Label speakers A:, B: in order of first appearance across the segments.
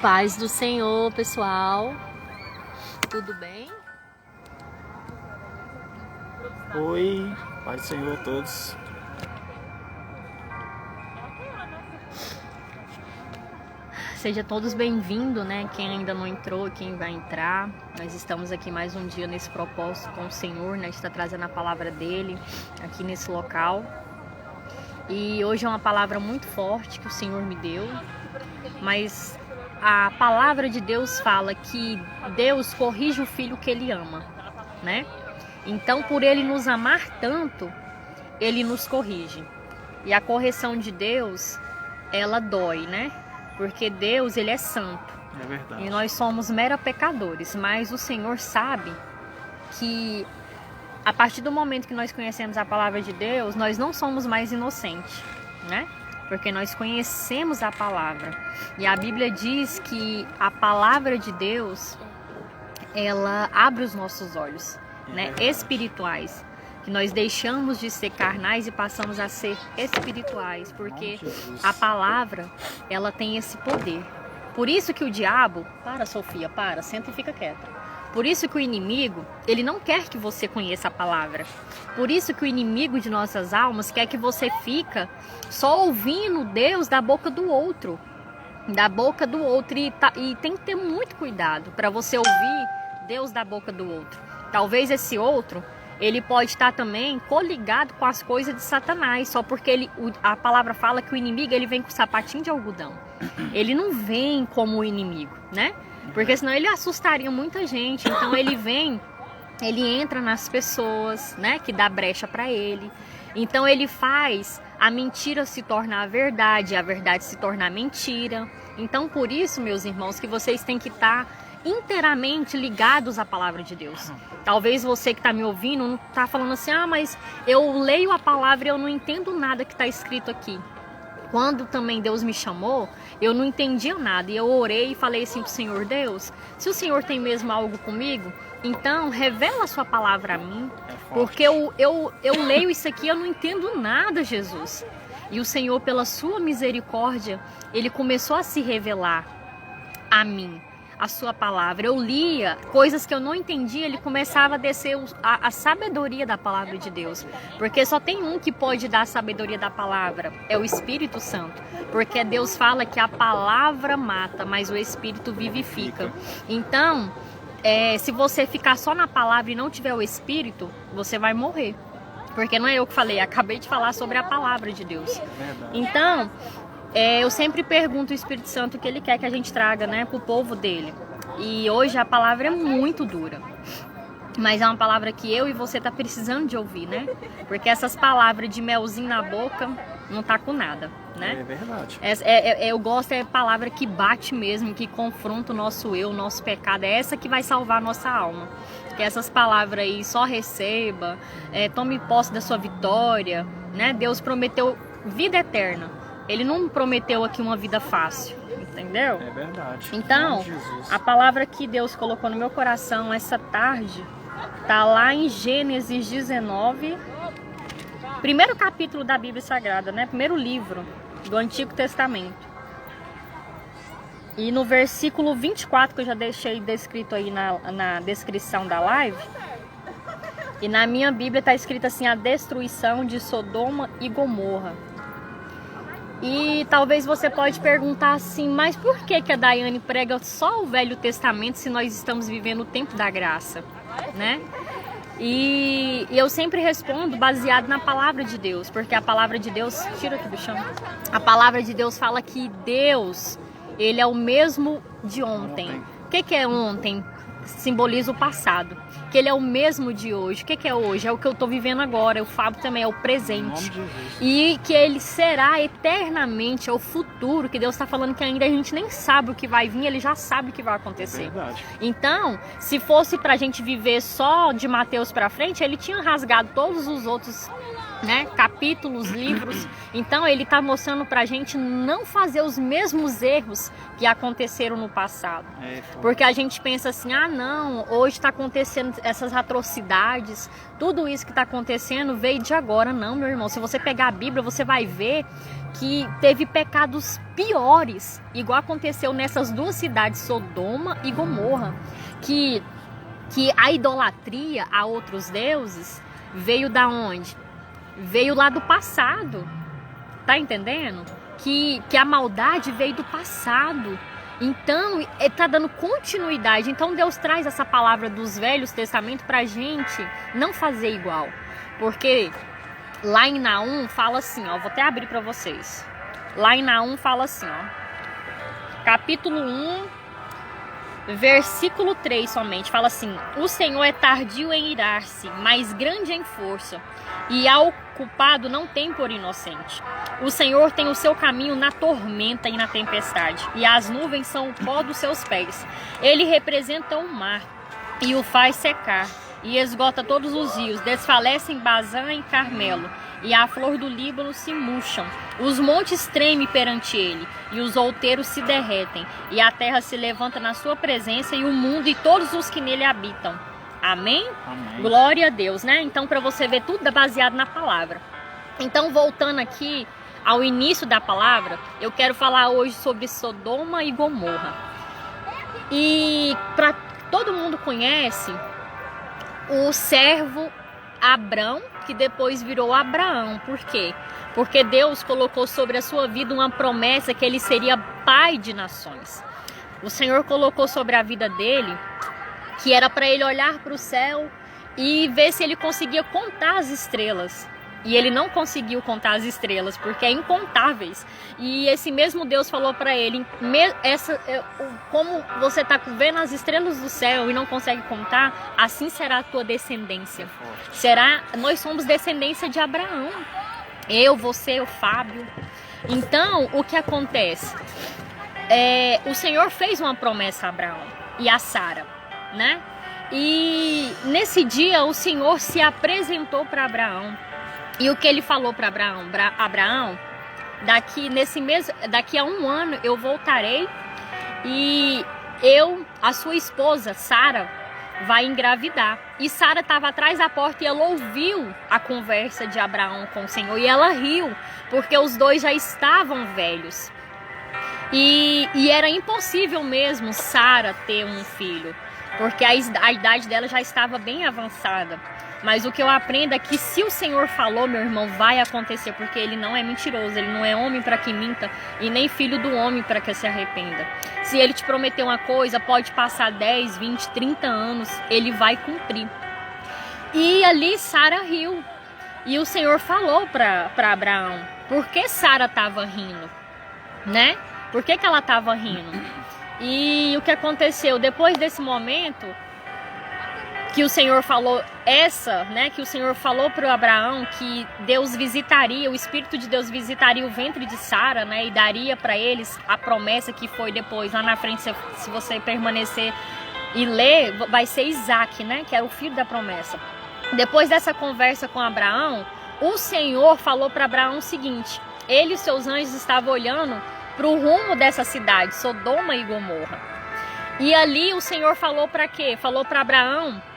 A: Paz do Senhor, pessoal. Tudo bem?
B: Oi, paz do Senhor a todos.
A: Seja todos bem-vindos, né? Quem ainda não entrou, quem vai entrar. Nós estamos aqui mais um dia nesse propósito com o Senhor, né? Está trazendo a palavra dele aqui nesse local. E hoje é uma palavra muito forte que o Senhor me deu, mas a palavra de Deus fala que Deus corrige o filho que ele ama, né? Então, por ele nos amar tanto, ele nos corrige. E a correção de Deus, ela dói, né? Porque Deus, ele é santo.
B: É verdade.
A: E nós somos mera pecadores, mas o Senhor sabe que a partir do momento que nós conhecemos a palavra de Deus, nós não somos mais inocentes, né? Porque nós conhecemos a palavra. E a Bíblia diz que a palavra de Deus, ela abre os nossos olhos, né? Espirituais. Que nós deixamos de ser carnais e passamos a ser espirituais, porque a palavra, ela tem esse poder. Por isso que o diabo, para Sofia, para, senta e fica quieta. Por isso que o inimigo, ele não quer que você conheça a palavra. Por isso que o inimigo de nossas almas quer que você fica só ouvindo Deus da boca do outro. Da boca do outro. E tem que ter muito cuidado para você ouvir Deus da boca do outro. Talvez esse outro, ele pode estar também coligado com as coisas de Satanás, só porque a palavra fala que o inimigo, ele vem com sapatinho de algodão. Ele não vem como o inimigo, né? Porque senão ele assustaria muita gente. Então ele vem, ele entra nas pessoas, né? Que dá brecha para ele. Então ele faz a mentira se tornar a verdade se tornar mentira. Então por isso, meus irmãos, que vocês têm que estar inteiramente ligados à palavra de Deus. Talvez você que está me ouvindo não está falando assim, mas eu leio a palavra e eu não entendo nada que está escrito aqui. Quando também Deus me chamou, eu não entendia nada. E eu orei e falei assim para o Senhor: Deus, se o Senhor tem mesmo algo comigo, então revela a sua palavra a mim. Porque eu leio isso aqui e eu não entendo nada, Jesus. E o Senhor, pela sua misericórdia, ele começou a se revelar a mim, a sua palavra. Eu lia coisas que eu não entendia, ele começava a descer a sabedoria da palavra de Deus. Porque só tem um que pode dar a sabedoria da palavra, é o Espírito Santo. Porque Deus fala que a palavra mata, mas o Espírito vivifica. Então, se você ficar só na palavra e não tiver o Espírito, você vai morrer. Porque não é eu que falei, acabei de falar sobre a palavra de Deus. Então, eu sempre pergunto ao Espírito Santo o que ele quer que a gente traga, né, para o povo dele. E hoje a palavra é muito dura, mas é uma palavra que eu e você tá precisando de ouvir, né? Porque essas palavras de melzinho na boca não tá com nada, né?
B: É verdade.
A: Eu gosto da palavra que bate mesmo, que confronta o nosso eu, o nosso pecado. É essa que vai salvar a nossa alma. Que essas palavras aí, só receba, tome posse da sua vitória, né? Deus prometeu vida eterna. Ele não prometeu aqui uma vida fácil, entendeu?
B: É verdade.
A: Então, a palavra que Deus colocou no meu coração essa tarde tá lá em Gênesis 19, primeiro capítulo da Bíblia Sagrada, né? Primeiro livro do Antigo Testamento. E no versículo 24, que eu já deixei descrito aí na descrição da live, e na minha Bíblia tá escrito assim: a destruição de Sodoma e Gomorra. E talvez você pode perguntar assim, mas por que a Daiane prega só o Velho Testamento se nós estamos vivendo o tempo da graça, né? E eu sempre respondo baseado na palavra de Deus, porque a palavra de Deus, tira aqui do chão, a palavra de Deus fala que Deus, ele é o mesmo de ontem. O que é ontem? Simboliza o passado. Que ele é o mesmo de hoje. O que é hoje? É o que eu estou vivendo agora. O Fábio também é o presente. E que ele será eternamente, é o futuro. Que Deus está falando que ainda a gente nem sabe o que vai vir, ele já sabe o que vai acontecer.
B: É verdade.
A: Então, se fosse pra gente viver só de Mateus pra frente, ele tinha rasgado todos os outros né? Capítulos, livros. Então ele está mostrando para a gente não fazer os mesmos erros que aconteceram no passado. Porque a gente pensa assim, ah não, hoje está acontecendo essas atrocidades, tudo isso que está acontecendo veio de agora. Não, meu irmão, se você pegar a Bíblia, você vai ver que teve pecados piores, igual aconteceu nessas duas cidades, Sodoma e Gomorra, que a idolatria a outros deuses veio da onde? Veio lá do passado, tá entendendo? Que a maldade veio do passado. Então, está dando continuidade. Então, Deus traz essa palavra dos Velhos Testamentos pra gente não fazer igual. Porque lá em Naum fala assim, ó, vou até abrir para vocês. Lá em Naum fala assim, ó. Capítulo 1, versículo 3 somente, fala assim: o Senhor é tardio em irar-se, mas grande em força, e ao culpado não tem por inocente. O Senhor tem o seu caminho na tormenta e na tempestade, e as nuvens são o pó dos seus pés. Ele representa o mar e o faz secar, e esgota todos os rios. Desfalecem Bazã e Carmelo, e a flor do Líbano se murcham. Os montes tremem perante ele, e os outeiros se derretem, e a terra se levanta na sua presença, e o mundo e todos os que nele habitam. Amém? Amém. Glória a Deus, né? Então, para você ver, tudo baseado na palavra. Então, voltando aqui ao início da palavra, eu quero falar hoje sobre Sodoma e Gomorra. E para todo mundo conhece o servo Abrão, que depois virou Abraão. Por quê? Porque Deus colocou sobre a sua vida uma promessa que ele seria pai de nações. O Senhor colocou sobre a vida dele que era para ele olhar para o céu e ver se ele conseguia contar as estrelas. E ele não conseguiu contar as estrelas, porque é incontáveis. E esse mesmo Deus falou para ele, como você está vendo as estrelas do céu e não consegue contar, assim será a tua descendência. Nós somos descendência de Abraão. Eu, você, o Fábio. Então, o que acontece? O Senhor fez uma promessa a Abraão e a Sara, né? E nesse dia o Senhor se apresentou para Abraão. E o que ele falou para Abraão? Abraão, daqui a 1 ano eu voltarei e a sua esposa, Sara, vai engravidar. E Sara estava atrás da porta e ela ouviu a conversa de Abraão com o Senhor. E ela riu, porque os dois já estavam velhos. E era impossível mesmo Sara ter um filho, porque a idade dela já estava bem avançada. Mas o que eu aprendo é que se o Senhor falou, meu irmão, vai acontecer, porque ele não é mentiroso, ele não é homem para que minta e nem filho do homem para que se arrependa. Se ele te prometeu uma coisa, pode passar 10, 20, 30 anos, ele vai cumprir. E ali Sara riu, e o Senhor falou para Abraão, por que Sara estava rindo, né? Por que ela estava rindo? E o que aconteceu depois desse momento que o Senhor falou que o Senhor falou para o Abraão que Deus visitaria, o Espírito de Deus visitaria o ventre de Sara, né, e daria para eles a promessa que foi depois, lá na frente, se você permanecer e ler, vai ser Isaac, né, que era o filho da promessa. Depois dessa conversa com Abraão, o Senhor falou para Abraão o seguinte: ele e seus anjos estavam olhando para o rumo dessa cidade, Sodoma e Gomorra. E ali o Senhor falou para quê? Falou para Abraão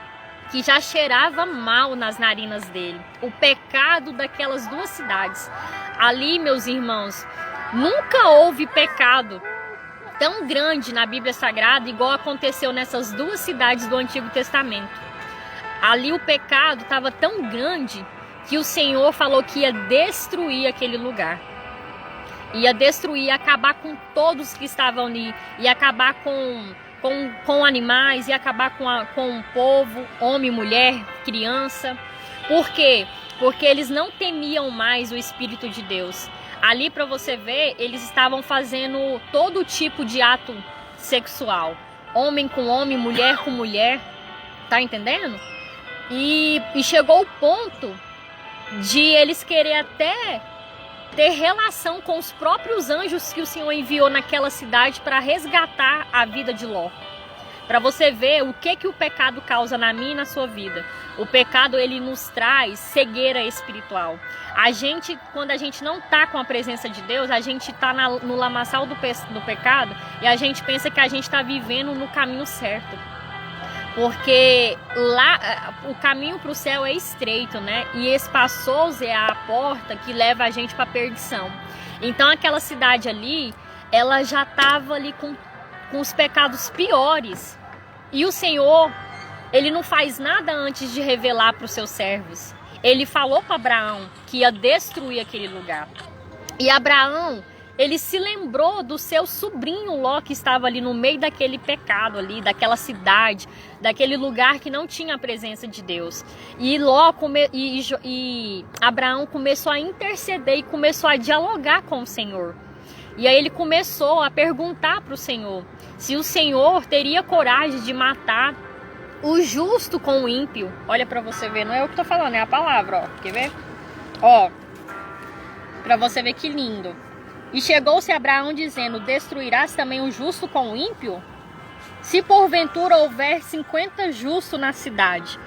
A: que já cheirava mal nas narinas dele, o pecado daquelas duas cidades. Ali, meus irmãos, nunca houve pecado tão grande na Bíblia Sagrada igual aconteceu nessas duas cidades do Antigo Testamento. Ali o pecado estava tão grande que o Senhor falou que ia destruir aquele lugar. Ia destruir, ia acabar com todos que estavam ali, ia acabar com animais, ia acabar com o povo, homem, mulher, criança. Por quê? Porque eles não temiam mais o Espírito de Deus. Ali, para você ver, eles estavam fazendo todo tipo de ato sexual. Homem com homem, mulher com mulher. Tá entendendo? E chegou o ponto de eles querer até ter relação com os próprios anjos que o Senhor enviou naquela cidade para resgatar a vida de Ló, Para você ver o que o pecado causa na minha e na sua vida. O pecado, ele nos traz cegueira espiritual. Quando a gente não tá com a presença de Deus, a gente tá no lamaçal do pecado e a gente pensa que a gente tá vivendo no caminho certo. Porque lá o caminho para o céu é estreito, né? E espaçoso é a porta que leva a gente para a perdição. Então aquela cidade ali, ela já estava ali com os pecados piores. E o Senhor, ele não faz nada antes de revelar para os seus servos. Ele falou para Abraão que ia destruir aquele lugar. E Abraão, ele se lembrou do seu sobrinho Ló, que estava ali no meio daquele pecado ali, daquela cidade, daquele lugar que não tinha a presença de Deus. E Abraão começou a interceder e começou a dialogar com o Senhor. E aí ele começou a perguntar para o Senhor se o Senhor teria coragem de matar o justo com o ímpio. Olha para você ver, não é eu que estou falando, é a palavra, ó. Quer ver? Ó, para você ver que lindo. E chegou-se Abraão dizendo: destruirás também o justo com o ímpio? Se porventura houver 50 justos na cidade,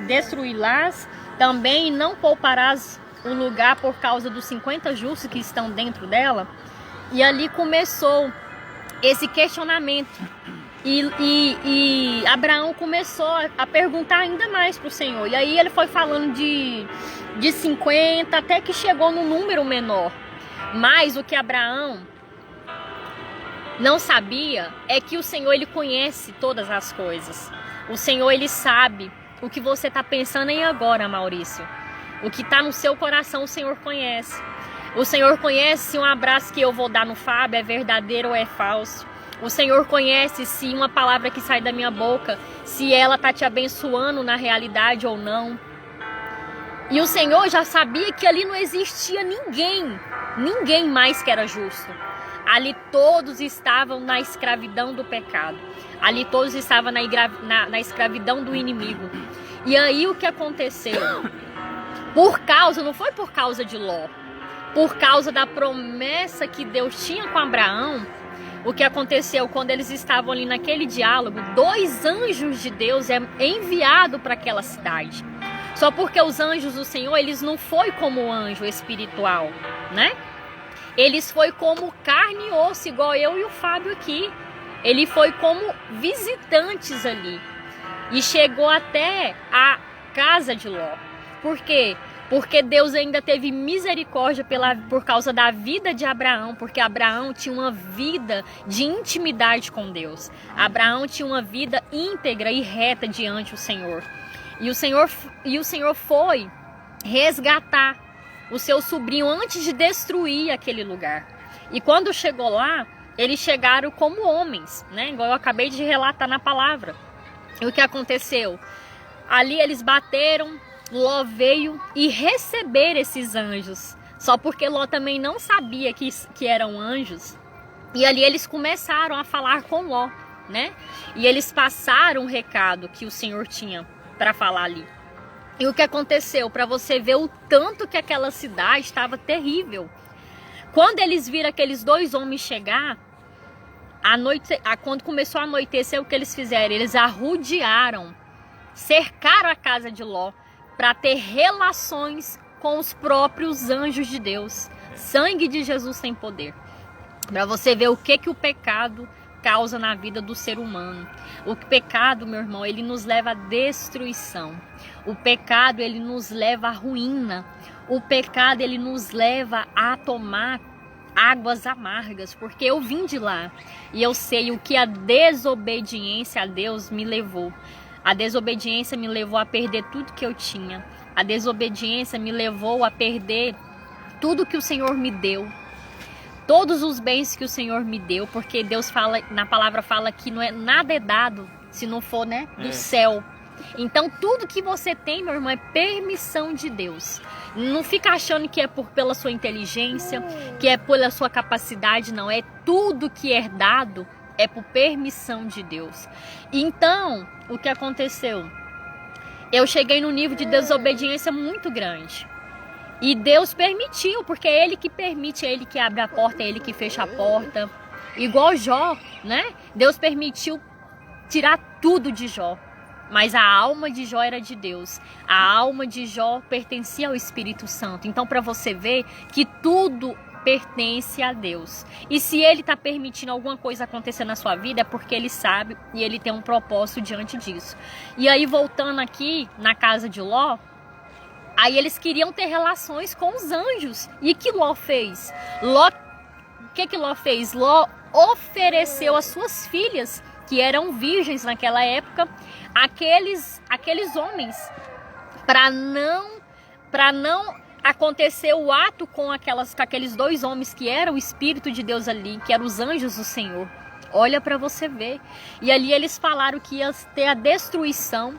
A: destruí-las também e não pouparás o lugar por causa dos 50 justos que estão dentro dela? E ali começou esse questionamento. E Abraão começou a perguntar ainda mais para o Senhor. E aí ele foi falando de 50 até que chegou no número menor. Mas o que Abraão não sabia é que o Senhor, ele conhece todas as coisas. O Senhor, ele sabe o que você está pensando em agora, Maurício. O que está no seu coração, o Senhor conhece. O Senhor conhece se um abraço que eu vou dar no Fábio é verdadeiro ou é falso. O Senhor conhece se uma palavra que sai da minha boca, se ela está te abençoando na realidade ou não. E o Senhor já sabia que ali não existia ninguém mais que era justo. Ali todos estavam na escravidão do pecado. Ali todos estavam na escravidão do inimigo. E aí o que aconteceu? Não foi por causa de Ló, por causa da promessa que Deus tinha com Abraão. O que aconteceu quando eles estavam ali naquele diálogo, 2 anjos de Deus é enviado para aquela cidade. Só porque os anjos do Senhor, eles não foi como anjo espiritual, né? Eles foi como carne e osso, igual eu e o Fábio aqui. Ele foi como visitantes ali. E chegou até a casa de Ló. Por quê? Porque Deus ainda teve misericórdia por causa da vida de Abraão. Porque Abraão tinha uma vida de intimidade com Deus. Abraão tinha uma vida íntegra e reta diante do Senhor. E o Senhor foi resgatar o seu sobrinho antes de destruir aquele lugar. E quando chegou lá, eles chegaram como homens, né? Igual eu acabei de relatar na palavra. E o que aconteceu? Ali eles bateram, Ló veio e receberam esses anjos. Só porque Ló também não sabia que eram anjos. E ali eles começaram a falar com Ló, né? E eles passaram o recado que o Senhor tinha para falar ali. E o que aconteceu? Para você ver o tanto que aquela cidade estava terrível. Quando eles viram aqueles 2 homens chegar, quando começou a anoitecer, o que eles fizeram? Eles arrodearam, cercaram a casa de Ló para ter relações com os próprios anjos de Deus. Sangue de Jesus tem poder. Para você ver o que o pecado causa na vida do ser humano. O pecado, meu irmão, ele nos leva à destruição. O pecado, ele nos leva à ruína. O pecado, ele nos leva a tomar águas amargas, porque eu vim de lá e eu sei o que a desobediência a Deus me levou. A desobediência me levou a perder tudo que eu tinha. A desobediência me levou a perder tudo que o Senhor me deu. Todos os bens que o Senhor me deu, porque Deus fala, na palavra fala que nada é dado se não for, né, do céu. Então tudo que você tem, meu irmão, é permissão de Deus. Não fica achando que é pela sua inteligência, que é pela sua capacidade, não. É tudo que é dado é por permissão de Deus. Então, o que aconteceu? Eu cheguei num nível de desobediência muito grande. E Deus permitiu, porque é Ele que permite, é Ele que abre a porta, é Ele que fecha a porta. Igual Jó, né? Deus permitiu tirar tudo de Jó. Mas a alma de Jó era de Deus. A alma de Jó pertencia ao Espírito Santo. Então, para você ver que tudo pertence a Deus. E se Ele está permitindo alguma coisa acontecer na sua vida, é porque Ele sabe e Ele tem um propósito diante disso. E aí, voltando aqui na casa de Ló, aí eles queriam ter relações com os anjos. E o que Ló fez? O que Ló fez? Ló ofereceu as suas filhas, que eram virgens naquela época, aqueles homens, para não acontecer o ato com aqueles dois homens que eram o Espírito de Deus ali, que eram os anjos do Senhor. Olha para você ver. E ali eles falaram que ia ter a destruição.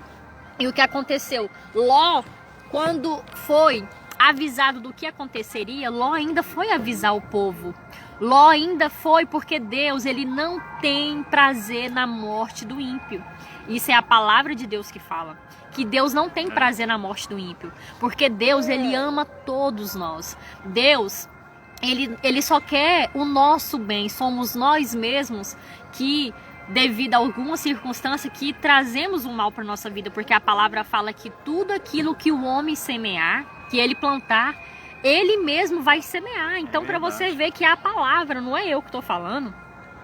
A: E o que aconteceu? Ló, quando foi avisado do que aconteceria, Ló ainda foi avisar o povo. Ló ainda foi, porque Deus, ele não tem prazer na morte do ímpio. Isso é a palavra de Deus que fala. Que Deus não tem prazer na morte do ímpio. Porque Deus, ele ama todos nós. Deus, ele só quer o nosso bem. Somos nós mesmos que, devido a alguma circunstância, que trazemos o mal para nossa vida. Porque a palavra fala que tudo aquilo que o homem semear, que ele plantar, ele mesmo vai semear. Então, para você ver que é a palavra, não é eu que estou falando.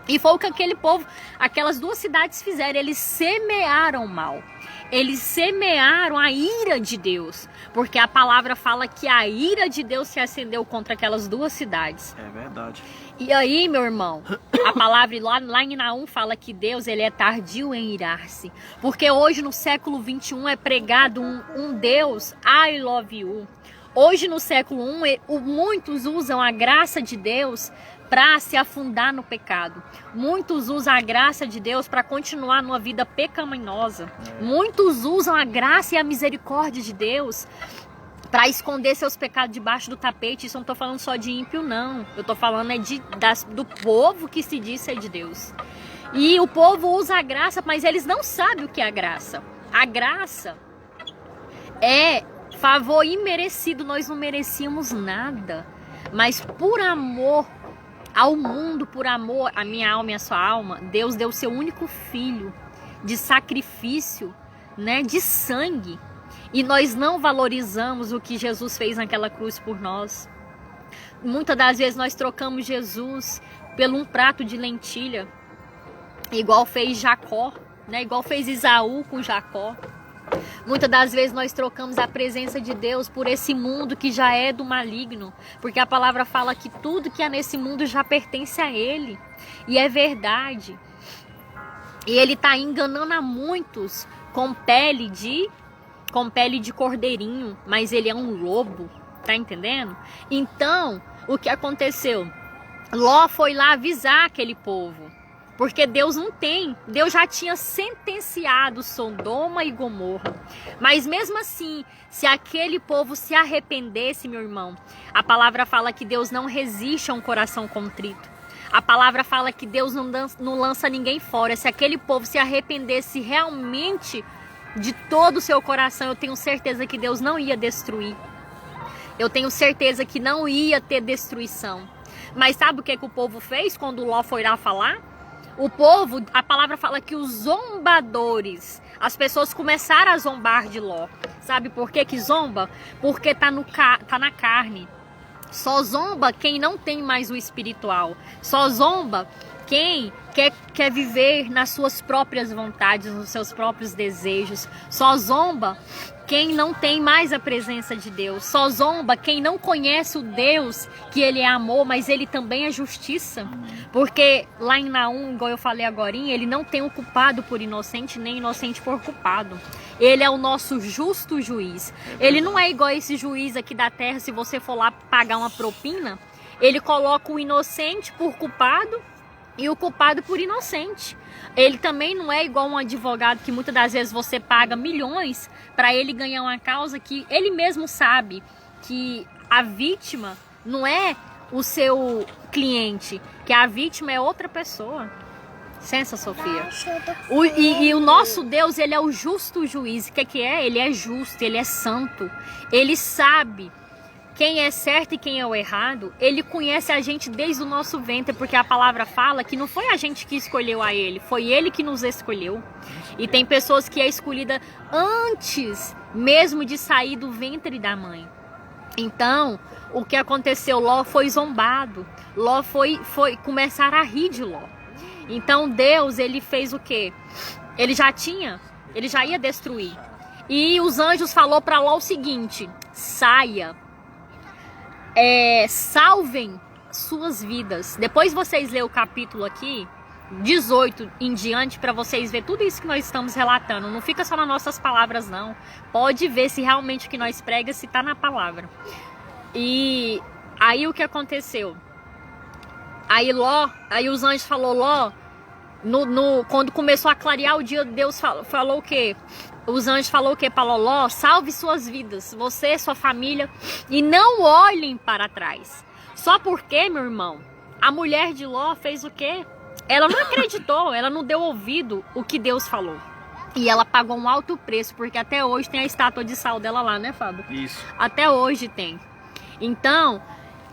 A: E foi o que aquele povo, aquelas duas cidades fizeram. Eles semearam mal. Eles semearam a ira de Deus. Porque a palavra fala que a ira de Deus se acendeu contra aquelas duas cidades.
B: É verdade.
A: E aí, meu irmão, a palavra lá em Naum fala que Deus, ele é tardio em irar-se. Porque hoje, no século 21, é pregado um Deus, I love you. Hoje, no século 1, muitos usam a graça de Deus para se afundar no pecado. Muitos usam a graça de Deus para continuar numa vida pecaminosa. Muitos usam a graça e a misericórdia de Deus para esconder seus pecados debaixo do tapete. Isso eu não estou falando só de ímpio, não. Eu estou falando do povo que se diz ser de Deus. E o povo usa a graça, mas eles não sabem o que é a graça. A graça é favor imerecido. Nós não merecíamos nada. Mas por amor ao mundo, por amor à minha alma e à sua alma, Deus deu o seu único filho de sacrifício, né, de sangue. E nós não valorizamos o que Jesus fez naquela cruz por nós. Muitas das vezes nós trocamos Jesus por um prato de lentilha, igual fez Jacó, né, igual fez Esaú com Jacó. Muitas das vezes nós trocamos a presença de Deus por esse mundo que já é do maligno. Porque a palavra fala que tudo que há nesse mundo já pertence a Ele. E é verdade. E Ele está enganando a muitos com pele de cordeirinho. Mas Ele é um lobo. Tá entendendo? Então, o que aconteceu? Ló foi lá avisar aquele povo. Porque Deus não tem. Deus já tinha sentenciado Sodoma e Gomorra. Mas mesmo assim, se aquele povo se arrependesse, meu irmão, a palavra fala que Deus não resiste a um coração contrito. A palavra fala que Deus não lança ninguém fora. Se aquele povo se arrependesse realmente de todo o seu coração, eu tenho certeza que Deus não ia destruir. Eu tenho certeza que não ia ter destruição. Mas sabe o que o povo fez quando Ló foi lá falar? O povo, a palavra fala que os zombadores, as pessoas começaram a zombar de Ló. Sabe por que zomba? Porque tá na carne. Só zomba quem não tem mais o espiritual. Só zomba quem quer viver nas suas próprias vontades, nos seus próprios desejos. Só zomba quem não tem mais a presença de Deus. Só zomba quem não conhece o Deus, que Ele é amor, mas Ele também é justiça. Porque lá em Naum, igual eu falei agorinha, Ele não tem o culpado por inocente, nem inocente por culpado. Ele é o nosso justo juiz. Ele não é igual esse juiz aqui da terra. Se você for lá pagar uma propina, ele coloca o inocente por culpado e o culpado por inocente. Ele também não é igual um advogado que muitas das vezes você paga milhões para ele ganhar uma causa que ele mesmo sabe que a vítima não é o seu cliente, que a vítima é outra pessoa. Licença, Sofia. E o nosso Deus, Ele é o justo juiz. O que é? Ele é justo, Ele é santo. Ele sabe quem é certo e quem é o errado, ele conhece a gente desde o nosso ventre, porque a palavra fala que não foi a gente que escolheu a ele, foi ele que nos escolheu. E tem pessoas que é escolhida antes mesmo de sair do ventre da mãe. Então, o que aconteceu? Ló foi zombado. Ló foi começar a rir de Ló. Então Deus, ele fez o quê? Ele já ia destruir. E os anjos falou para Ló o seguinte: saia, salvem suas vidas. Depois vocês lêem o capítulo aqui 18 em diante, para vocês ver tudo isso que nós estamos relatando. Não fica só nas nossas palavras, não. Pode ver se realmente o que nós pregamos se está na palavra. E aí o que aconteceu? Aí os anjos falou: Ló, quando começou a clarear o dia, Deus falou o quê? Os anjos falou o quê para Ló? Salve suas vidas, você, sua família, e não olhem para trás. Só porque, meu irmão, a mulher de Ló fez o quê? Ela não acreditou, ela não deu ouvido o que Deus falou. E ela pagou um alto preço, porque até hoje tem a estátua de sal dela lá, né, Fábio?
B: Isso.
A: Até hoje tem. Então,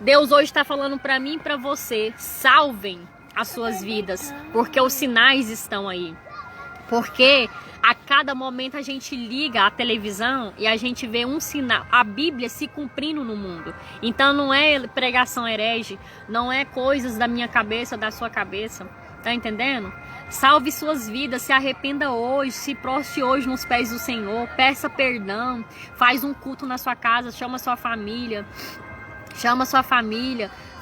A: Deus hoje está falando para mim e para você: salvem as suas vidas, porque os sinais estão aí. Porque a cada momento a gente liga a televisão e a gente vê um sinal, a Bíblia se cumprindo no mundo. Então não é pregação herege, não é coisas da minha cabeça, da sua cabeça. Tá entendendo? Salve suas vidas, se arrependa hoje, se prostre hoje nos pés do Senhor, peça perdão, faz um culto na sua casa, chama sua família,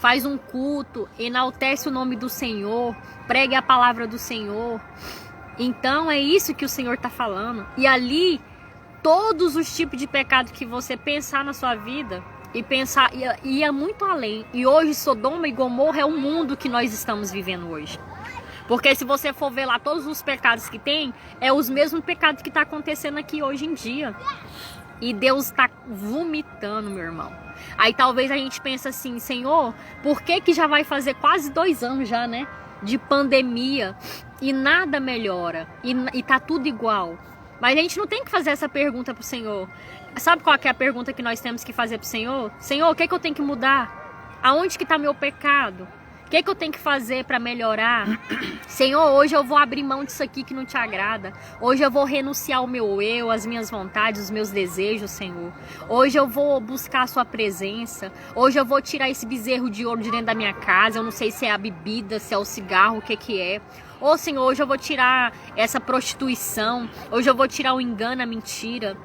A: faz um culto, enaltece o nome do Senhor, pregue a palavra do Senhor. Então é isso que o Senhor está falando. E ali, todos os tipos de pecado que você pensar na sua vida, e pensar, ia muito além. E hoje Sodoma e Gomorra é o mundo que nós estamos vivendo hoje. Porque se você for ver lá todos os pecados que tem, é os mesmos pecados que está acontecendo aqui hoje em dia. E Deus está vomitando, meu irmão. Aí talvez a gente pense assim: Senhor, por que já vai fazer quase 2 anos já, né? De pandemia e nada melhora e tá tudo igual. Mas a gente não tem que fazer essa pergunta pro Senhor. Sabe qual que é a pergunta que nós temos que fazer pro Senhor? Senhor, o que eu tenho que mudar? Aonde que tá meu pecado? O que eu tenho que fazer para melhorar? Senhor, hoje eu vou abrir mão disso aqui que não te agrada. Hoje eu vou renunciar ao meu eu, às minhas vontades, os meus desejos, Senhor. Hoje eu vou buscar a sua presença. Hoje eu vou tirar esse bezerro de ouro de dentro da minha casa. Eu não sei se é a bebida, se é o cigarro, o que é. Ô Senhor, hoje eu vou tirar essa prostituição. Hoje eu vou tirar o engano, a mentira.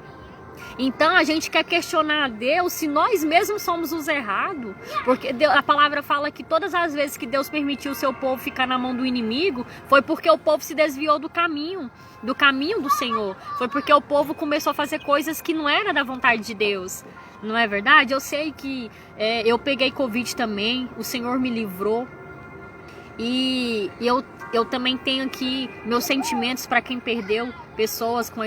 A: Então a gente quer questionar a Deus se nós mesmos somos os errados. Porque a palavra fala que todas as vezes que Deus permitiu o seu povo ficar na mão do inimigo, foi porque o povo se desviou do caminho do Senhor. Foi porque o povo começou a fazer coisas que não era da vontade de Deus. Não é verdade? Eu sei que eu peguei Covid também, o Senhor me livrou. E eu também tenho aqui meus sentimentos para quem perdeu pessoas com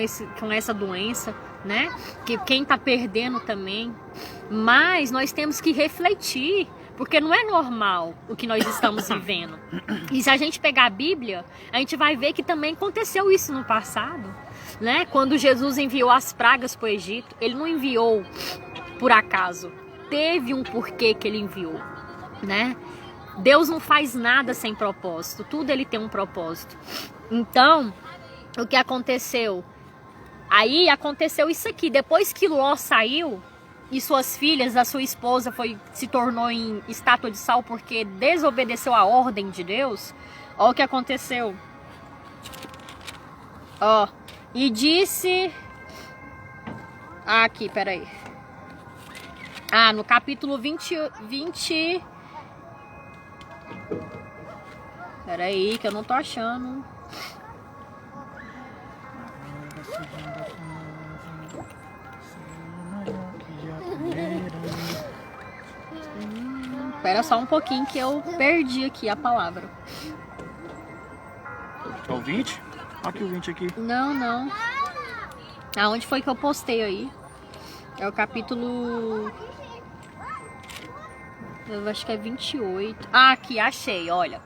A: essa doença, né? Que quem tá perdendo também. Mas nós temos que refletir, porque não é normal o que nós estamos vivendo. E se a gente pegar a Bíblia, a gente vai ver que também aconteceu isso no passado, né? Quando Jesus enviou as pragas para o Egito, ele não enviou por acaso. Teve um porquê que ele enviou, né? Deus não faz nada sem propósito, tudo ele tem um propósito. Então, o que aconteceu? Aí aconteceu isso aqui, depois que Ló saiu e suas filhas, a sua esposa se tornou em estátua de sal porque desobedeceu a ordem de Deus, olha o que aconteceu. Ó, e disse... aqui, peraí. No capítulo 20... Peraí, que eu não tô achando. Espera só um pouquinho que eu perdi aqui a palavra.
B: É o 20? Olha aqui o 20 aqui.
A: Não. Aonde foi que eu postei aí? É o capítulo... eu acho que é 28. Aqui, achei, olha.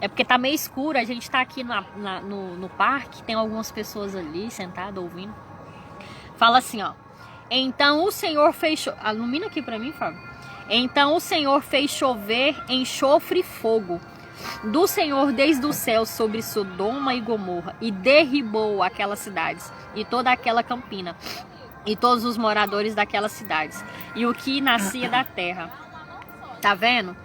A: É porque tá meio escuro, a gente tá aqui no parque, tem algumas pessoas ali sentadas ouvindo. Fala assim, ó. Então o Senhor fez... Ilumina aqui para mim, Fábio. Então o Senhor fez chover enxofre e fogo do Senhor desde o céu sobre Sodoma e Gomorra e derribou aquelas cidades e toda aquela campina e todos os moradores daquelas cidades e o que nascia da terra. Tá vendo?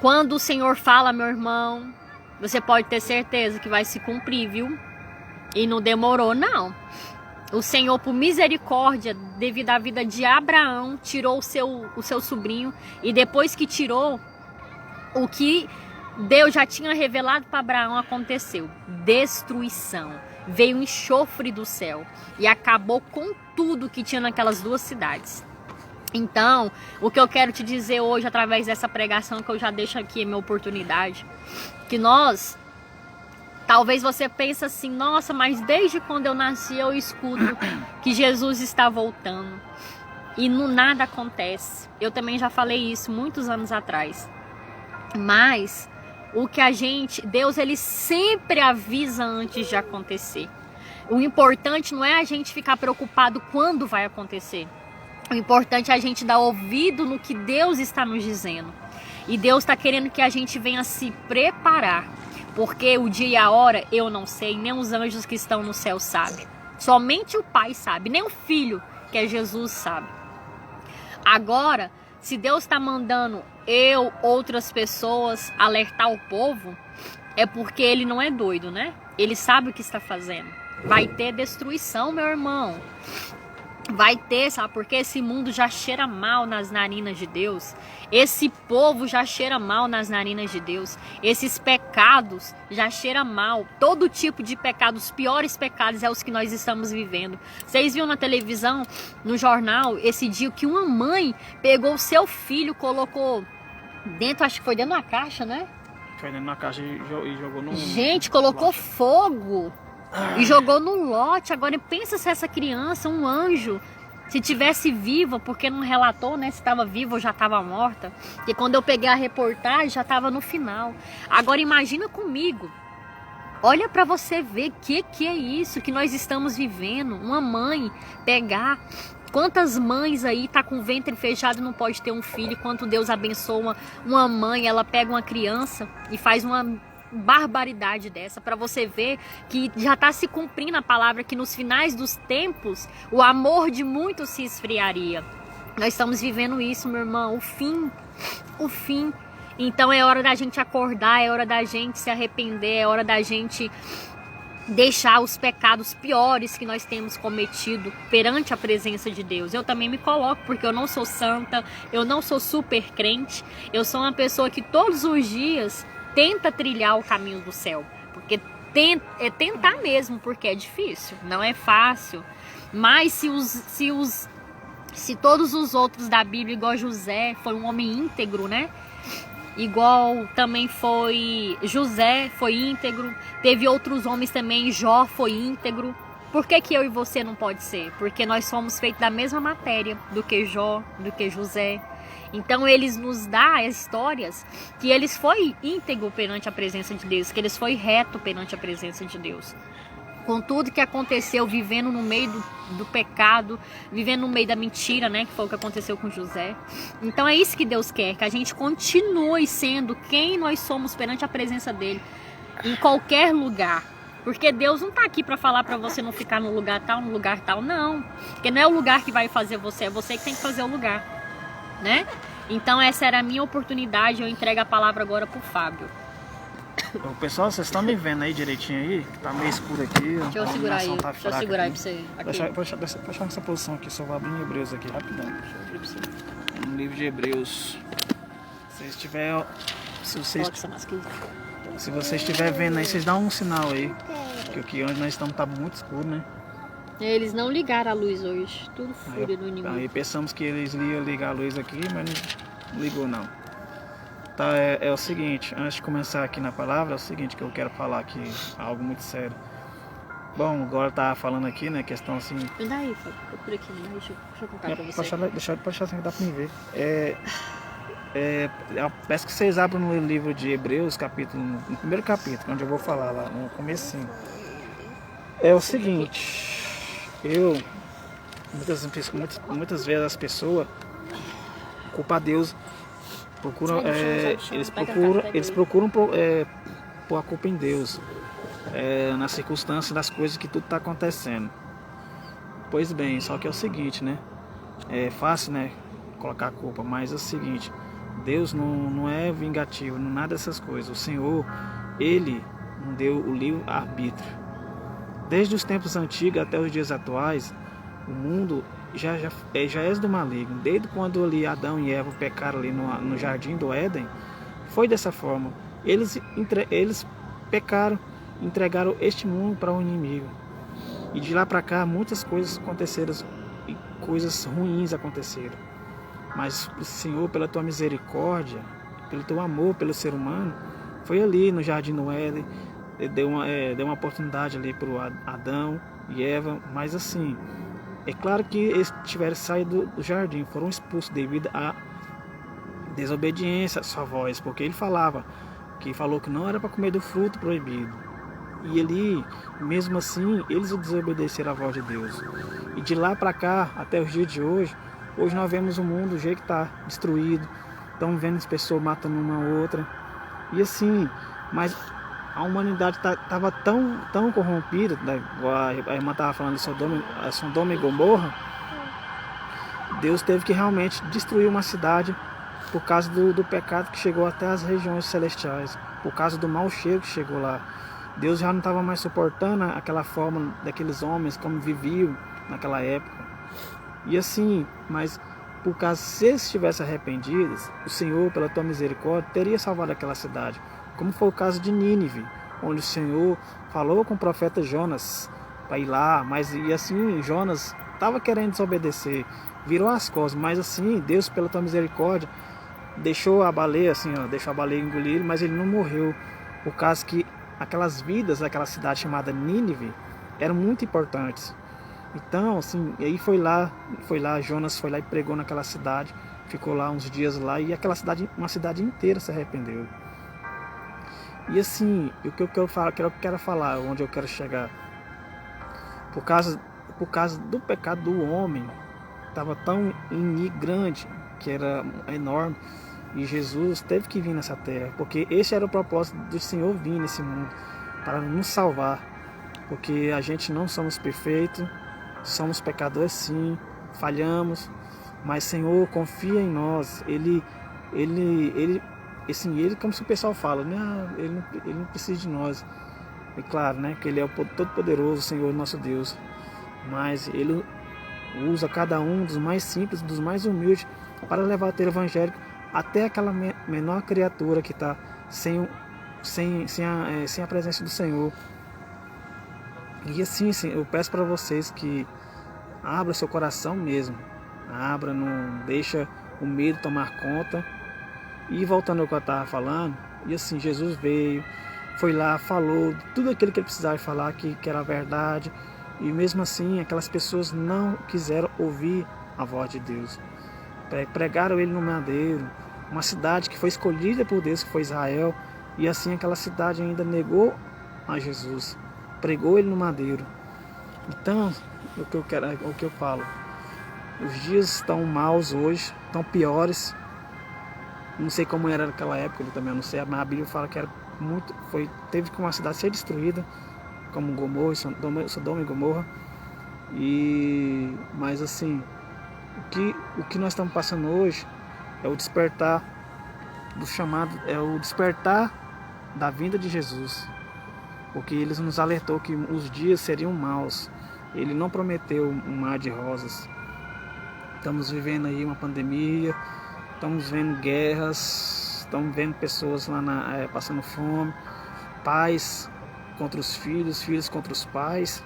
A: Quando o Senhor fala, meu irmão, você pode ter certeza que vai se cumprir, viu? E não demorou, não. O Senhor, por misericórdia, devido à vida de Abraão, tirou o seu sobrinho. E depois que tirou, o que Deus já tinha revelado para Abraão aconteceu. Destruição. Veio um enxofre do céu e acabou com tudo que tinha naquelas duas cidades. Então, o que eu quero te dizer hoje, através dessa pregação que eu já deixo aqui, é minha oportunidade, que nós... Talvez você pense assim, nossa, mas desde quando eu nasci eu escuto que Jesus está voltando. E nada acontece. Eu também já falei isso muitos anos atrás. Mas o que Deus ele sempre avisa antes de acontecer. O importante não é a gente ficar preocupado quando vai acontecer. O importante é a gente dar ouvido no que Deus está nos dizendo. E Deus está querendo que a gente venha se preparar. Porque o dia e a hora eu não sei, nem os anjos que estão no céu sabem. Somente o Pai sabe, nem o Filho, que é Jesus, sabe. Agora, se Deus está mandando outras pessoas, alertar o povo, é porque Ele não é doido, né? Ele sabe o que está fazendo. Vai ter destruição, meu irmão. Vai ter, sabe? Porque esse mundo já cheira mal nas narinas de Deus. Esse povo já cheira mal nas narinas de Deus. Esses pecados já cheiram mal. Todo tipo de pecado, os piores pecados é os que nós estamos vivendo. Vocês viram na televisão, no jornal, esse dia que uma mãe pegou o seu filho, colocou dentro, acho que foi dentro de uma caixa, né?
B: Foi dentro de uma caixa e jogou no...
A: Gente, colocou fogo. E jogou no lote. Agora pensa se essa criança, um anjo, se tivesse viva, porque não relatou, né, se estava viva ou já estava morta. E quando eu peguei a reportagem, já estava no final. Agora imagina comigo. Olha para você ver que é isso que nós estamos vivendo. Uma mãe pegar... Quantas mães aí tá com o ventre fechado e não pode ter um filho? Quanto Deus abençoa uma mãe, ela pega uma criança e faz uma... barbaridade dessa, para você ver que já está se cumprindo a palavra que nos finais dos tempos o amor de muitos se esfriaria. Nós estamos vivendo isso, meu irmão, o fim. Então é hora da gente acordar, é hora da gente se arrepender, é hora da gente deixar os pecados piores que nós temos cometido perante a presença de Deus. Eu também me coloco, porque eu não sou santa, eu não sou super crente, eu sou uma pessoa que todos os dias tenta trilhar o caminho do céu, porque tentar mesmo, porque é difícil, não é fácil. Mas se todos os outros da Bíblia, igual José, foi um homem íntegro, né? Igual também foi José, foi íntegro. Teve outros homens também, Jó foi íntegro. Por que eu e você não pode ser? Porque nós somos feitos da mesma matéria do que Jó, do que José. Então eles nos dão histórias que eles foi íntegro perante a presença de Deus, que eles foi reto perante a presença de Deus. Com tudo que aconteceu, vivendo no meio do pecado, vivendo no meio da mentira, né? Que foi o que aconteceu com José. Então é isso que Deus quer, que a gente continue sendo quem nós somos perante a presença dele, em qualquer lugar. Porque Deus não está aqui para falar para você não ficar no lugar tal, não. Porque não é o lugar que vai fazer você, é você que tem que fazer o lugar, né? Então essa era a minha oportunidade, eu entrego a palavra agora pro Fábio.
B: Ô, pessoal, vocês estão me vendo aí direitinho aí? Que tá meio escuro aqui.
A: Deixa eu segurar aí,
B: tá
A: deixa eu segurar aí pra você.
B: Deixa nessa posição aqui, só vou abrir em Hebreus aqui, rapidão.
A: Deixa eu abrir pra você.
B: No livro de Hebreus. Se vocês estiverem vendo aí, vocês dão um sinal aí. Que aqui onde nós estamos tá muito escuro, né?
A: Eles não ligaram a luz hoje, tudo fúria do inimigo.
B: Aí pensamos que eles iam ligar a luz aqui, mas não ligou não. Tá, é o seguinte, antes de começar aqui na palavra, é o seguinte que eu quero falar aqui, algo muito sério. Bom, agora tá falando aqui, né, questão assim...
A: Me dá aí, Fábio, por aqui, né? Deixa eu contar pra você.
B: Pode deixar assim que dá pra me ver. Peço que vocês abram no livro de Hebreus, no primeiro capítulo, onde eu vou falar lá, no comecinho. É o seguinte, eu muitas vezes as pessoas culpam Deus, procuram, eles procuram pôr a culpa em Deus, nas circunstâncias das coisas que tudo está acontecendo. Pois bem, só que é o seguinte, né? É fácil, né, colocar a culpa, mas é o seguinte, Deus não é vingativo, não nada dessas coisas. O Senhor, Ele não deu o livre arbítrio. Desde os tempos antigos até os dias atuais, o mundo já é do maligno. Desde quando ali Adão e Eva pecaram ali no jardim do Éden, foi dessa forma. Eles pecaram, entregaram este mundo para o inimigo. E de lá para cá muitas coisas aconteceram, e coisas ruins aconteceram. Mas o Senhor, pela tua misericórdia, pelo teu amor pelo ser humano, foi ali no jardim do Éden, deu uma oportunidade ali para o Adão e Eva. Mas assim, é claro que eles tiveram saído do jardim, foram expulsos devido à desobediência à sua voz, porque ele falou que não era para comer do fruto proibido. E ali, mesmo assim, eles desobedeceram à voz de Deus. E de lá para cá, até os dias de hoje nós vemos o mundo do jeito que está destruído. Estamos vendo as pessoas matando uma outra. E assim, mas a humanidade estava tão corrompida, né? A irmã estava falando de Sodoma e Gomorra. Deus teve que realmente destruir uma cidade por causa do pecado que chegou até as regiões celestiais, por causa do mau cheiro que chegou lá. Deus já não estava mais suportando aquela forma daqueles homens como viviam naquela época. E assim, mas por causa, se eles estivessem arrependidos, o Senhor, pela tua misericórdia, teria salvado aquela cidade. Como foi o caso de Nínive, onde o Senhor falou com o profeta Jonas para ir lá, mas e assim Jonas estava querendo desobedecer, virou as costas, mas assim Deus, pela tua misericórdia, deixou a baleia engolir, mas ele não morreu, por causa que aquelas vidas daquela cidade chamada Nínive eram muito importantes. Então, assim, aí Jonas foi lá e pregou naquela cidade, ficou lá uns dias lá, e uma cidade inteira se arrependeu. E assim, o que eu quero falar, onde eu quero chegar, por causa do pecado do homem, estava tão grande, que era enorme, e Jesus teve que vir nessa terra, porque esse era o propósito do Senhor vir nesse mundo, para nos salvar, porque a gente não somos perfeitos, somos pecadores sim, falhamos, mas Senhor, confia em nós. Ele, como o pessoal fala, né? Ele não precisa de nós. É claro, né? Que Ele é o Todo-Poderoso, Senhor nosso Deus. Mas Ele usa cada um dos mais simples, dos mais humildes, para levar o Evangelho até aquela menor criatura que está sem a presença do Senhor. E assim, eu peço para vocês que abra seu coração mesmo. Abra, não deixa o medo tomar conta. E voltando ao que eu estava falando, e assim, Jesus veio, foi lá, falou tudo aquilo que ele precisava falar, que era a verdade. E mesmo assim, aquelas pessoas não quiseram ouvir a voz de Deus. Pregaram ele no madeiro, uma cidade que foi escolhida por Deus, que foi Israel. E assim, aquela cidade ainda negou a Jesus. Pregou ele no madeiro. Então, o que eu falo, os dias estão maus hoje, estão piores. Não sei como era naquela época, eu também não sei, mas a Bíblia fala que era teve que uma cidade ser destruída, como Gomorra, Sodoma e Gomorra. Mas assim, o que nós estamos passando hoje é o despertar do chamado, é o despertar da vinda de Jesus. Porque ele nos alertou que os dias seriam maus. Ele não prometeu um mar de rosas. Estamos vivendo aí uma pandemia, estamos vendo guerras, estamos vendo pessoas lá passando fome, pais contra os filhos, filhos contra os pais.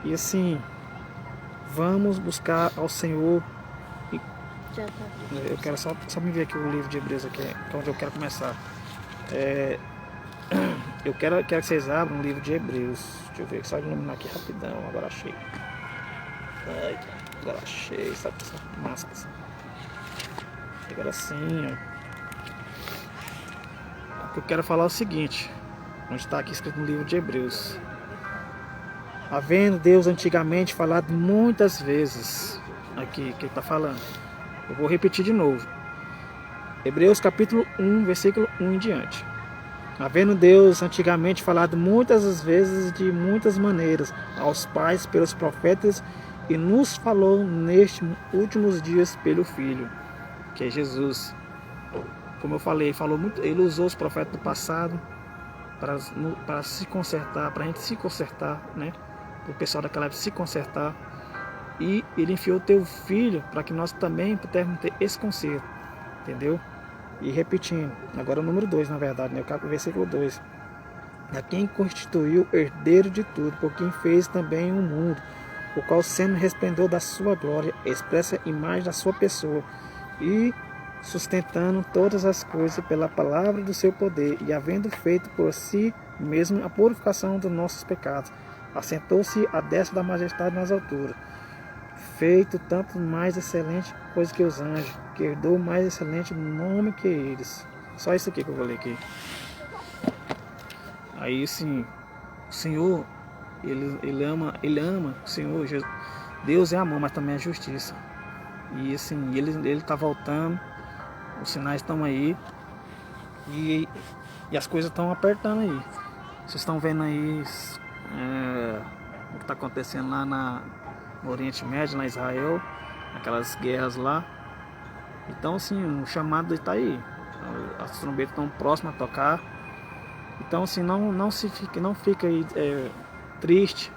B: E assim, vamos buscar ao Senhor. Eu quero só me ver aqui o livro de Hebreus, aqui, que é onde eu quero começar. Eu quero que vocês abram o livro de Hebreus. Deixa eu ver, só iluminar aqui rapidão. Agora achei. Agora achei essa máscara. Agora sim, ó. O que eu quero falar é o seguinte. Onde está aqui escrito no livro de Hebreus. Havendo Deus antigamente falado muitas vezes, aqui que ele está falando. Eu vou repetir de novo. Hebreus capítulo 1, versículo 1 em diante. Havendo Deus antigamente falado muitas vezes de muitas maneiras aos pais pelos profetas, e nos falou nestes últimos dias pelo Filho, que é Jesus. Como eu falei, ele usou os profetas do passado para se consertar, para a gente se consertar, né? Para o pessoal daquela época se consertar. E ele enfiou o teu Filho para que nós também pudéssemos ter esse conserto, entendeu? E repetindo, agora o número 2, na verdade, né? O versículo 2. A quem constituiu herdeiro de tudo, por quem fez também o mundo, o qual sendo resplendor da sua glória, expressa a imagem da sua pessoa, e sustentando todas as coisas pela palavra do seu poder, e havendo feito por si mesmo a purificação dos nossos pecados, assentou-se à destra da majestade nas alturas, feito tanto mais excelente coisa que os anjos, que herdou mais excelente nome que eles. Só isso aqui que eu vou ler aqui. Aí sim, o Senhor, ele ama o Senhor, Deus é amor, mas também é justiça. E assim, ele está voltando, os sinais estão aí, e as coisas estão apertando aí. Vocês estão vendo aí o que está acontecendo lá no Oriente Médio, na Israel, aquelas guerras lá. Então assim, o chamado está aí, as trombetas estão próximas a tocar. Então assim, não fica aí triste,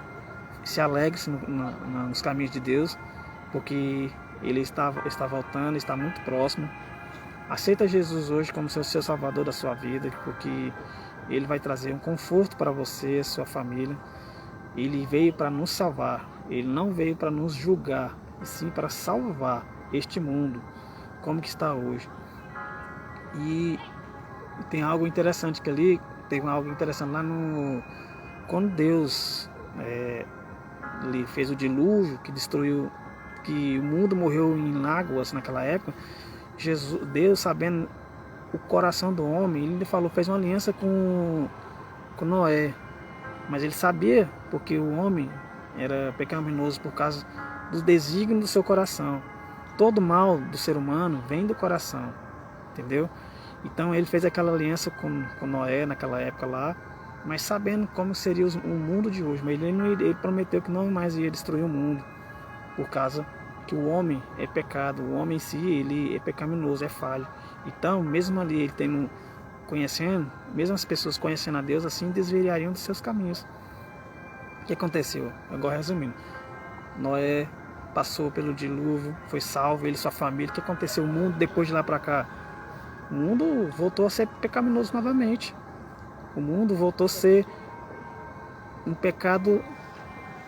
B: se alegre nos caminhos de Deus, porque ele está voltando, está muito próximo. Aceita Jesus hoje como seu salvador da sua vida, porque ele vai trazer um conforto para você, sua família. Ele veio para nos salvar, ele não veio para nos julgar, e sim para salvar este mundo como que está hoje. E tem algo interessante que ali, teve algo interessante lá quando Deus ele fez o dilúvio que destruiu, que o mundo morreu em águas naquela época. Deus, sabendo o coração do homem, ele fez uma aliança com Noé, mas ele sabia, porque o homem era pecaminoso por causa dos desígnios do seu coração. Todo mal do ser humano vem do coração, entendeu? Então ele fez aquela aliança com Noé naquela época lá, mas sabendo como seria o mundo de hoje. Mas ele prometeu que não mais ia destruir o mundo, por causa que o homem é pecado, o homem em si ele é pecaminoso, é falho. Então, mesmo ali ele conhecendo, mesmo as pessoas conhecendo a Deus, assim desviariam dos seus caminhos. O que aconteceu? Agora resumindo, Noé passou pelo dilúvio, foi salvo, ele e sua família. O que aconteceu? O mundo, depois de lá para cá, o mundo voltou a ser pecaminoso novamente. O mundo voltou a ser um pecado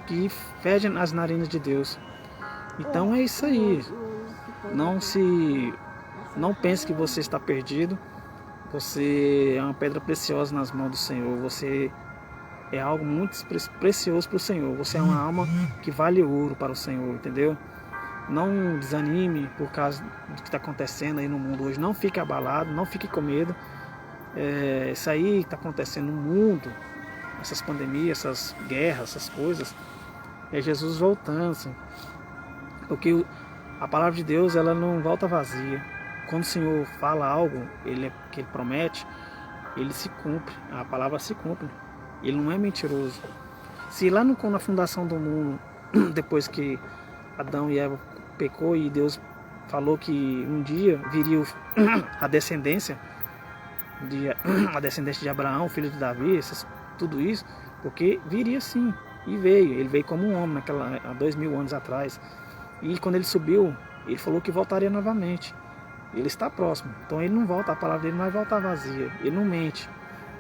B: que fede as narinas de Deus. Então é isso aí. Não pense que você está perdido. Você é uma pedra preciosa nas mãos do Senhor. Você é algo muito precioso para o Senhor. Você é uma alma que vale ouro para o Senhor, entendeu? Não desanime por causa do que está acontecendo aí no mundo hoje. Não fique abalado, não fique com medo. Isso aí está acontecendo no mundo, essas pandemias, essas guerras, essas coisas. É Jesus voltando, assim. Porque a palavra de Deus, ela não volta vazia. Quando o Senhor fala algo, que Ele promete, Ele se cumpre. A palavra se cumpre. Ele não é mentiroso. Se lá na fundação do mundo, depois que Adão e Eva pecou e Deus falou que um dia viria a descendência de Abraão, filho de Davi, tudo isso, porque viria sim. E veio. Ele veio como um homem há 2000 anos atrás. E quando ele subiu, ele falou que voltaria novamente. Ele está próximo. Então ele não volta, a palavra dele não vai voltar vazia. Ele não mente.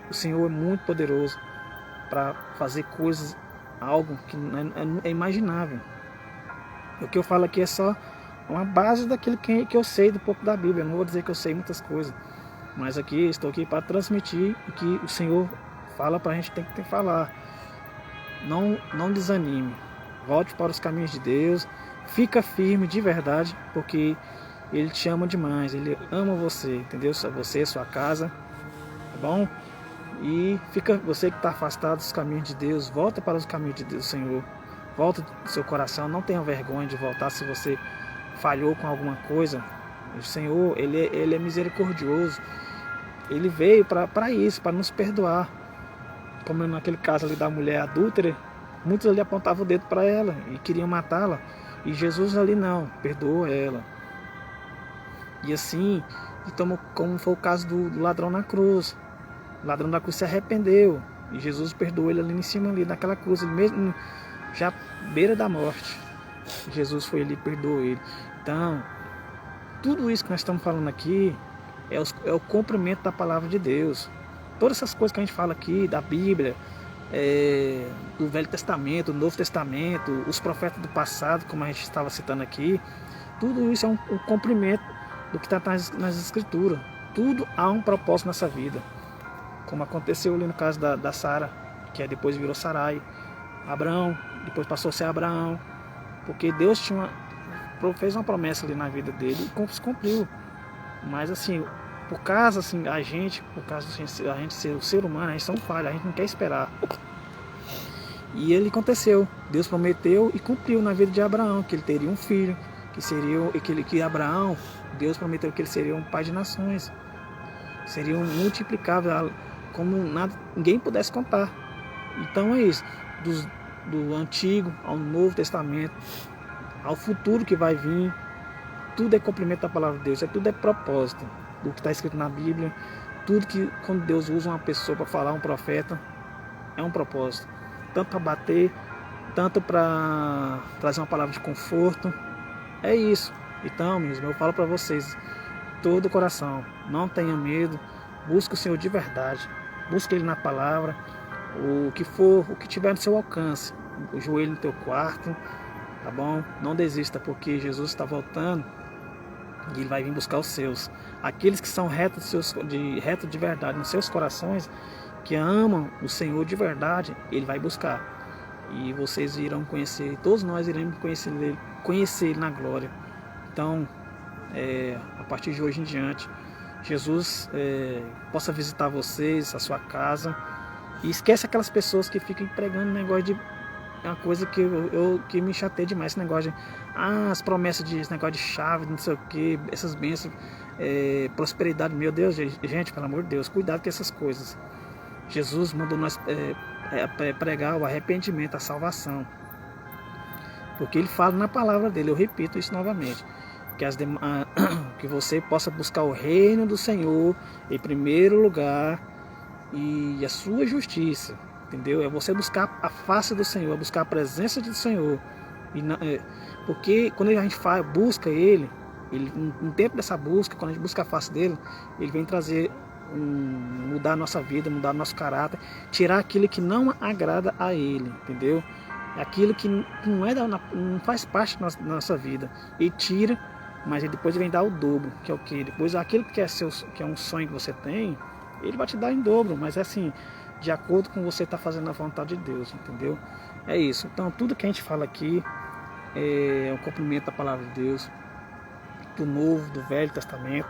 B: O Senhor é muito poderoso para fazer coisas, algo que é imaginável. O que eu falo aqui é só uma base daquilo que eu sei do pouco da Bíblia. Eu não vou dizer que eu sei muitas coisas. Mas estou aqui para transmitir o que o Senhor fala para a gente tem que falar. Não desanime. Volte para os caminhos de Deus. Fica firme de verdade, porque Ele te ama demais. Ele ama você, entendeu? Você, sua casa, tá bom? E fica, você que está afastado dos caminhos de Deus, volta para os caminhos de Deus, Senhor. Volta do seu coração, não tenha vergonha de voltar se você falhou com alguma coisa. O Senhor, Ele é misericordioso. Ele veio para isso, para nos perdoar. Como naquele caso ali da mulher adúltera, muitos ali apontavam o dedo para ela e queriam matá-la. E Jesus ali não, perdoou ela. E assim, como foi o caso do ladrão na cruz. O ladrão da cruz se arrependeu e Jesus perdoou ele ali em cima, ali naquela cruz, ele mesmo já à beira da morte. Jesus foi ali e perdoou ele. Então, tudo isso que nós estamos falando aqui é o cumprimento da palavra de Deus. Todas essas coisas que a gente fala aqui, da Bíblia, do Velho Testamento, do Novo Testamento, os profetas do passado, como a gente estava citando aqui, tudo isso é um cumprimento do que está nas Escrituras. Tudo há um propósito nessa vida. Como aconteceu ali no caso da Sara, que depois virou Sarai. Abraão, depois passou a ser Abraão. Porque Deus fez uma promessa ali na vida dele e cumpriu. Mas assim, por causa assim, a gente ser o ser humano, a gente são falha, a gente não quer esperar. E ele aconteceu. Deus prometeu e cumpriu na vida de Abraão, que ele teria um filho, que Abraão, Deus prometeu que ele seria um pai de nações. Seria um multiplicável, como ninguém pudesse contar. Então é isso, do Antigo ao Novo Testamento, ao futuro que vai vir, tudo é cumprimento da palavra de Deus, tudo é propósito do que está escrito na Bíblia. Tudo que quando Deus usa uma pessoa para falar, um profeta, é um propósito, tanto para bater, tanto para trazer uma palavra de conforto. É isso. Então, meus irmãos, eu falo para vocês, todo o coração, não tenha medo, busque o Senhor de verdade, busque Ele na palavra, o que tiver no seu alcance, o joelho no teu quarto, tá bom? Não desista, porque Jesus está voltando e Ele vai vir buscar os seus, aqueles que são retos de verdade nos seus corações, que amam o Senhor de verdade, Ele vai buscar, e vocês irão conhecer, todos nós iremos conhecer Ele na glória. Então, a partir de hoje em diante, Jesus possa visitar vocês, a sua casa, e esquece aquelas pessoas que ficam pregando negócio de uma coisa que me chateia demais, esse negócio de as promessas esse negócio de chave, não sei o que, essas bênçãos, prosperidade. Meu Deus, gente, pelo amor de Deus, cuidado com essas coisas. Jesus mandou nós pregar o arrependimento, a salvação, porque Ele fala na palavra dele. Eu repito isso novamente, que você possa buscar o reino do Senhor em primeiro lugar e a sua justiça, entendeu? É você buscar a face do Senhor, é buscar a presença do Senhor, porque quando a gente busca Ele, no tempo dessa busca, quando a gente busca a face dele, Ele vem trazer mudar a nossa vida, mudar o nosso caráter, tirar aquilo que não agrada a Ele, entendeu? Aquilo que não faz parte da nossa vida, e tira, mas depois Ele vem dar o dobro, que é o que? Depois aquilo que é um sonho que você tem, Ele vai te dar em dobro, mas é assim, de acordo com você está fazendo a vontade de Deus, entendeu? É isso. Então tudo que a gente fala aqui é um cumprimento da palavra de Deus, do Novo, do Velho Testamento.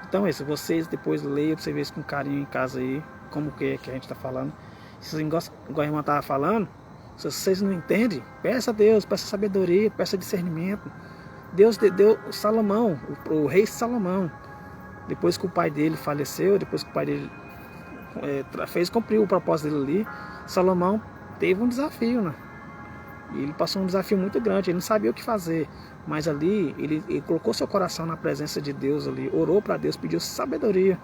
B: Então é isso, vocês depois leiam para você ver isso com carinho em casa aí, como que a gente está falando. Se vocês gostam, igual a irmã estava falando, se vocês não entendem, peça a Deus, peça sabedoria, peça discernimento. Deus deu Salomão, o rei Salomão, depois que o pai dele faleceu, depois que o pai dele cumpriu o propósito dele ali, Salomão teve um desafio, né? E ele passou um desafio muito grande, ele não sabia o que fazer, mas ali ele colocou seu coração na presença de Deus ali, orou para Deus, pediu sabedoria,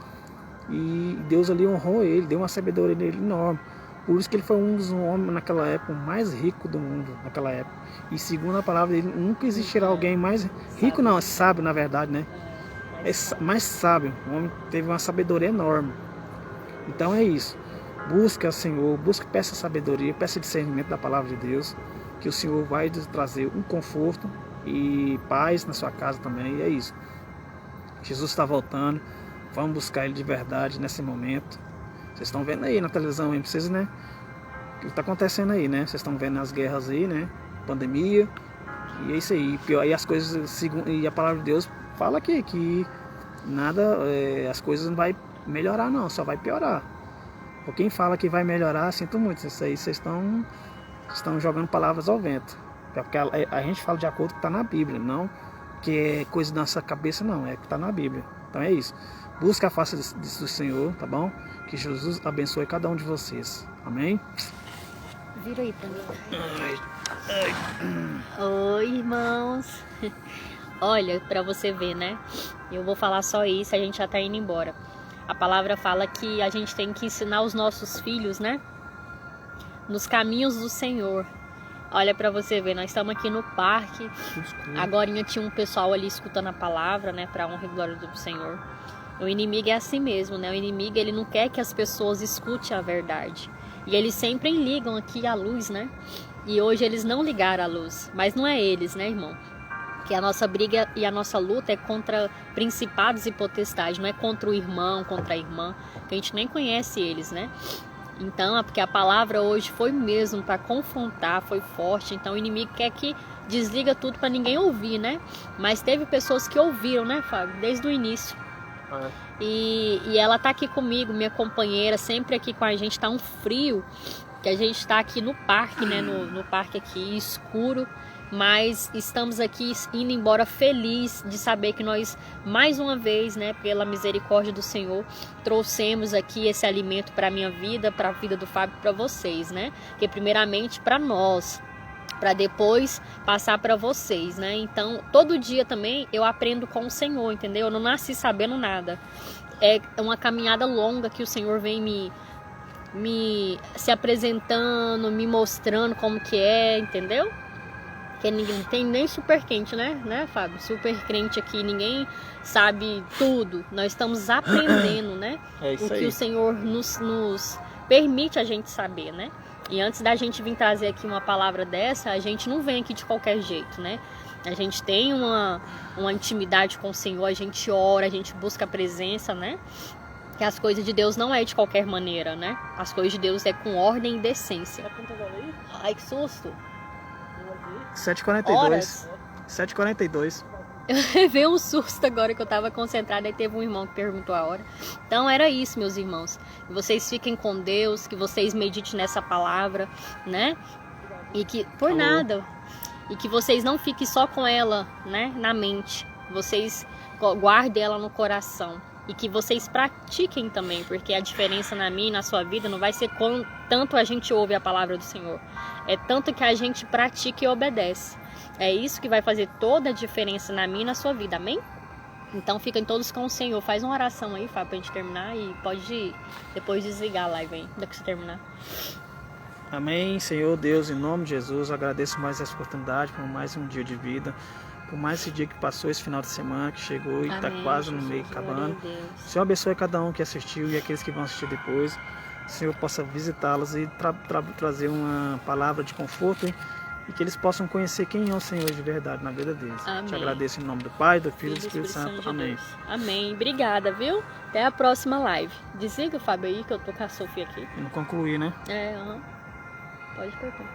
B: e Deus ali honrou ele, deu uma sabedoria nele enorme. Por isso que ele foi um dos homens naquela época mais rico do mundo, naquela época. E segundo a palavra dele, nunca existirá alguém mais rico, não, é sábio na verdade, né? É mais sábio, o homem teve uma sabedoria enorme. Então é isso, busque ao Senhor, peça sabedoria, peça discernimento da palavra de Deus, que o Senhor vai trazer um conforto e paz na sua casa também. E é isso, Jesus está voltando, vamos buscar Ele de verdade nesse momento. Vocês estão vendo aí na televisão, hein? Vocês, né? O que está acontecendo aí, né? Vocês estão vendo as guerras aí, né? Pandemia, e é isso aí. Pior, e as coisas, e a palavra de Deus fala aqui que nada, as coisas não vai melhorar não, só vai piorar. Ou quem fala que vai melhorar, sinto muito. Isso aí vocês estão jogando palavras ao vento. Porque a gente fala de acordo com o que está na Bíblia, não que é coisa da nossa cabeça, não. É o que está na Bíblia. Então é isso. Busca a face do Senhor, tá bom? Que Jesus abençoe cada um de vocês. Amém?
A: Vira aí pra mim.
B: Ai.
A: Oi, irmãos. Olha, pra você ver, né? Eu vou falar só isso, a gente já tá indo embora. A palavra fala que a gente tem que ensinar os nossos filhos, né? Nos caminhos do Senhor. Olha pra você ver, nós estamos aqui no parque. Agora tinha um pessoal ali escutando a palavra, né? Pra honra e glória do Senhor. O inimigo é assim mesmo, né? O inimigo, ele não quer que as pessoas escutem a verdade. E eles sempre ligam aqui a luz, né? E hoje eles não ligaram a luz. Mas não é eles, né, irmão? Que a nossa briga e a nossa luta é contra principados e potestades, não é contra o irmão, contra a irmã, que a gente nem conhece eles, né? Então, é porque a palavra hoje foi mesmo para confrontar, foi forte. Então, o inimigo quer que desliga tudo para ninguém ouvir, né? Mas teve pessoas que ouviram, né, Fábio? Desde o início. E ela tá aqui comigo, minha companheira, sempre aqui com a gente. Tá um frio, que a gente tá aqui no parque, né? No parque aqui, escuro. Mas estamos aqui indo embora feliz de saber que nós, mais uma vez, né, pela misericórdia do Senhor, trouxemos aqui esse alimento para a minha vida, para a vida do Fábio, para vocês, né? Que primeiramente para nós, para depois passar para vocês, né? Então, todo dia também eu aprendo com o Senhor, entendeu? Eu não nasci sabendo nada. É uma caminhada longa que o Senhor vem me se apresentando, me mostrando como que é, entendeu? Que ninguém tem nem super quente, né, Fábio? Super crente aqui, ninguém sabe tudo. Nós estamos aprendendo, né?
B: É isso
A: o que
B: aí.
A: o Senhor nos permite a gente saber, né? E antes da gente vir trazer aqui uma palavra dessa, a gente não vem aqui de qualquer jeito, né? A gente tem uma intimidade com o Senhor, a gente ora, a gente busca a presença, né? Que as coisas de Deus não é de qualquer maneira, né? As coisas de Deus é com ordem e decência. Ai, que susto!
B: 7h42. 7h42.
A: Veio um susto agora que eu tava concentrada e teve um irmão que perguntou a hora. Então era isso, meus irmãos. Que vocês fiquem com Deus, que vocês meditem nessa palavra, né? E que, por nada, e que vocês não fiquem só com ela, né, na mente. Vocês guardem ela no coração. E que vocês pratiquem também, porque a diferença na minha e na sua vida não vai ser tanto a gente ouve a palavra do Senhor. É tanto que a gente pratica e obedece. É isso que vai fazer toda a diferença na minha e na sua vida, amém? Então fiquem todos com o Senhor. Faz uma oração aí, Fábio, pra gente terminar. E pode depois desligar a live, hein, daqui que você terminar.
B: Amém, Senhor Deus, em nome de Jesus, agradeço mais essa oportunidade por mais um dia de vida, por mais esse dia que passou, esse final de semana que chegou e está quase no meio, acabando. Senhor, abençoe cada um que assistiu e aqueles que vão assistir depois. Senhor, possa visitá-los e trazer uma palavra de conforto, hein? E que eles possam conhecer quem é o Senhor de verdade na vida deles.
A: Amém.
B: Te agradeço em nome do Pai, do Filho e do Espírito Santo. Amém.
A: Amém. Obrigada, viu? Até a próxima live. Desliga, Fábio, aí que eu tô com a Sofia aqui.
B: Eu não concluí, né?
A: Pode perguntar.